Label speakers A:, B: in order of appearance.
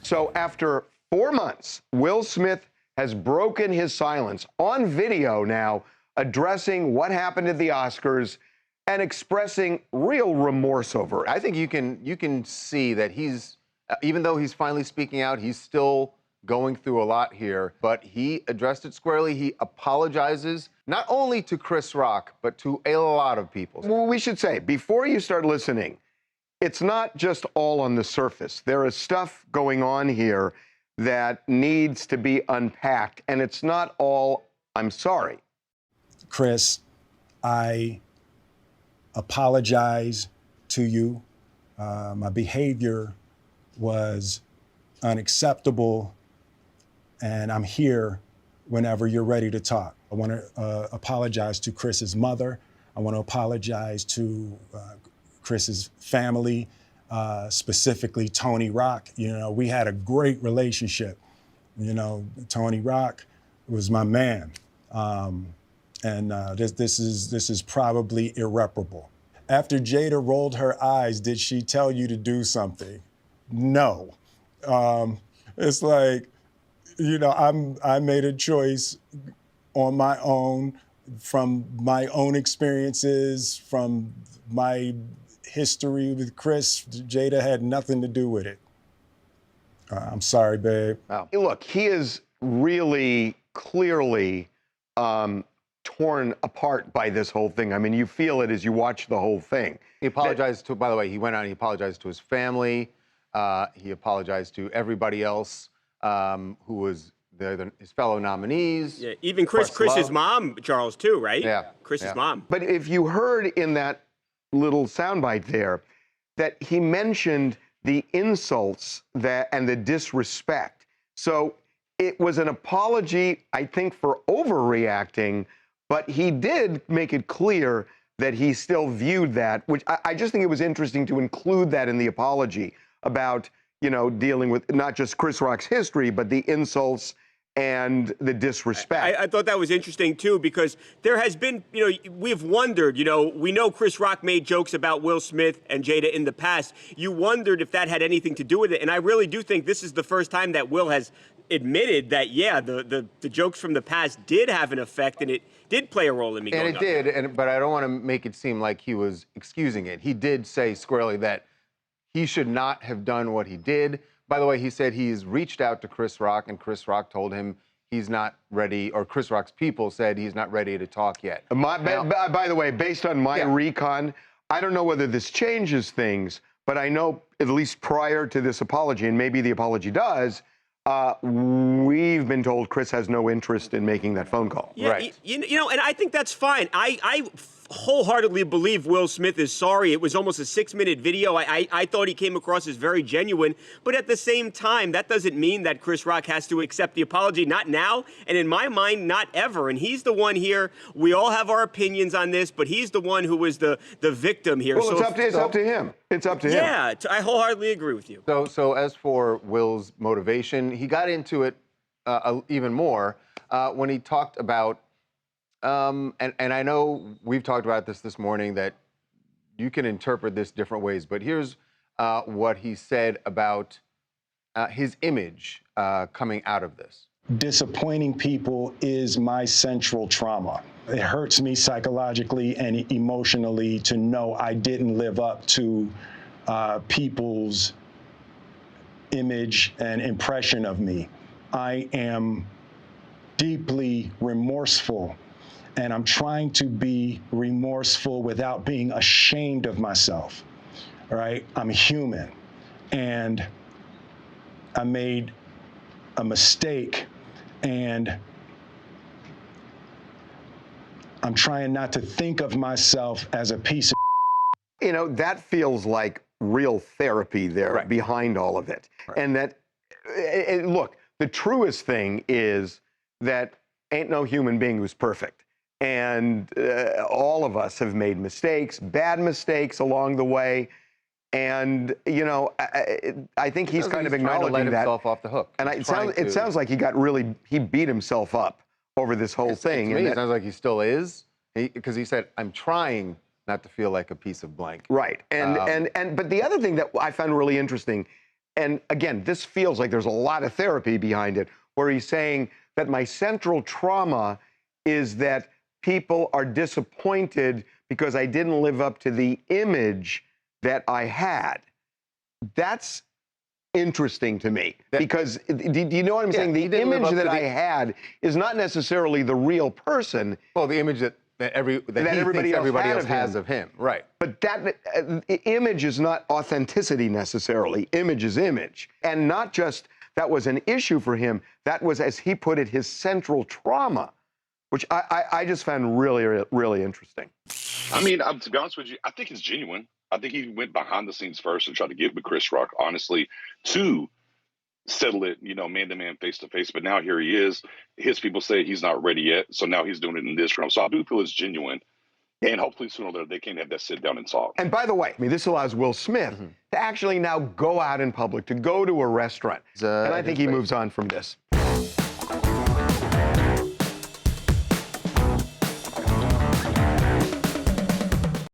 A: So after 4 months, Will Smith has broken his silence on video now, addressing what happened at the Oscars and expressing real remorse over it.
B: I think you can see that he's, even though he's finally speaking out, he's still going through a lot here, but he addressed it squarely. He apologizes not only to Chris Rock, but to a lot of people.
A: Well, we should say, before you start listening, it's not just all on the surface. There is stuff going on here that needs to be unpacked, and it's not all, I'm sorry.
C: Chris, I apologize to you. My behavior was unacceptable, and I'm here whenever you're ready to talk. I want to apologize to Chris's mother. I want to apologize to Chris's family, specifically Tony Rock. You know, we had a great relationship. You know, Tony Rock was my man. This is probably irreparable. After Jada rolled her eyes, did she tell you to do something? No. It's like, you know, I made a choice on my own, from my own experiences, from my history with Chris. Jada had nothing to do with it. I'm sorry, babe.
A: Wow. Look, he is really clearly torn apart by this whole thing. I mean, you feel it as you watch the whole thing.
B: He apologized by the way, he went out and he apologized to his family. He apologized to everybody else who was his fellow nominees.
D: Yeah, even Chris's mom, Charles, too, right?
B: Yeah.
D: Chris's mom.
A: But if you heard in that little soundbite there that he mentioned the insults and the disrespect. So it was an apology, I think, for overreacting, but he did make it clear that he still viewed that, which I just think it was interesting to include that in the apology about, you know, dealing with not just Chris Rock's history, but the insults and the disrespect.
D: I thought that was interesting, too, because there has been, you know, we've wondered, you know, we know Chris Rock made jokes about Will Smith and Jada in the past. You wondered if that had anything to do with it. And I really do think this is the first time that Will has admitted that, yeah, the jokes from the past did have an effect and it did play a role in me going up.
B: And it did, but I don't want to make it seem like he was excusing it. He did say squarely that he should not have done what he did. By the way, he said he's reached out to Chris Rock, and Chris Rock told him he's not ready, or Chris Rock's people said he's not ready to talk yet.
A: By the way, based on my recon, I don't know whether this changes things, but I know at least prior to this apology, and maybe the apology does, we've been told Chris has no interest in making that phone call.
D: Yeah, right. You know, and I think that's fine. I wholeheartedly believe Will Smith is sorry. It was almost a 6-minute video. I thought he came across as very genuine. But at the same time, that doesn't mean that Chris Rock has to accept the apology. Not now, and in my mind, not ever. And he's the one here. We all have our opinions on this, but he's the one who was the victim here.
A: Well, it's up to him. It's up to him.
D: Yeah, I wholeheartedly agree with you.
B: So as for Will's motivation, he got into it even more when he talked about, and I know we've talked about this morning, that you can interpret this different ways, but here's what he said about his image coming out of this.
C: Disappointing people is my central trauma. It hurts me psychologically and emotionally to know I didn't live up to people's image and impression of me. I am deeply remorseful, and I'm trying to be remorseful without being ashamed of myself, all right? I'm human, and I made a mistake, and I'm trying not to think of myself as a piece of.
A: You know, that feels like real therapy there behind all of it. And that, look, the truest thing is that ain't no human being who's perfect. And all of us have made mistakes, bad mistakes along the way. And, you know, I think he's kind of acknowledging
B: let
A: that.
B: himself off the hook.
A: And it sounds like he beat himself up over this whole thing.
B: To me, it sounds like he still is, because he said, I'm trying not to feel like a piece of blank.
A: Right. But the other thing that I found really interesting, and again, this feels like there's a lot of therapy behind it, where he's saying that my central trauma is that people are disappointed because I didn't live up to the image that I had. That's interesting to me, because do you know what I'm saying? The image that I had is not necessarily the real person.
B: Well, the image that everybody else has of him. Right.
A: But that image is not authenticity necessarily. Image is image. And not just that was an issue for him, that was, as he put it, his central trauma, which I just found really, really interesting.
E: I mean, to be honest with you, I think it's genuine. I think he went behind the scenes first and tried to get with Chris Rock, honestly, to settle it, man to man, face to face. But now here he is. His people say he's not ready yet. So now he's doing it in this realm. So I do feel it's genuine. And hopefully sooner or later they can have that sit down and talk.
A: And by the way, I mean, this allows Will Smith to actually now go out in public, to go to a restaurant. And I think he moves on from this.